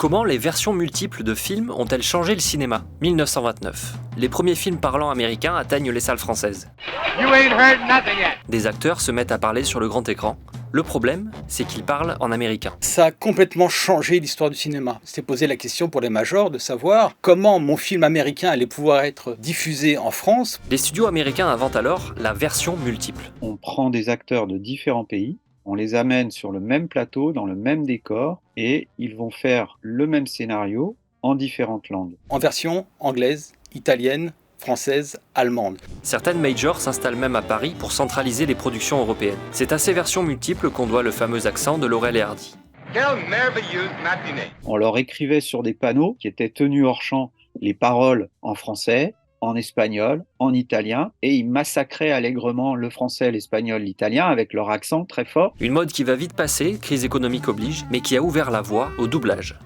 Comment les versions multiples de films ont-elles changé le cinéma ? 1929. Les premiers films parlants américains atteignent les salles françaises. Des acteurs se mettent à parler sur le grand écran. Le problème, c'est qu'ils parlent en américain. Ça a complètement changé l'histoire du cinéma. C'est posé la question pour les majors de savoir comment mon film américain allait pouvoir être diffusé en France. Les studios américains inventent alors la version multiple. On prend des acteurs de différents pays, on les amène sur le même plateau, dans le même décor, et ils vont faire le même scénario en différentes langues. En version anglaise, italienne, française, allemande. Certaines majors s'installent même à Paris pour centraliser les productions européennes. C'est à ces versions multiples qu'on doit le fameux accent de Laurel et Hardy. On leur écrivait sur des panneaux qui étaient tenus hors champ les paroles en français, en espagnol, en italien, et ils massacraient allègrement le français, l'espagnol, l'italien avec leur accent très fort. Une mode qui va vite passer, crise économique oblige, mais qui a ouvert la voie au doublage.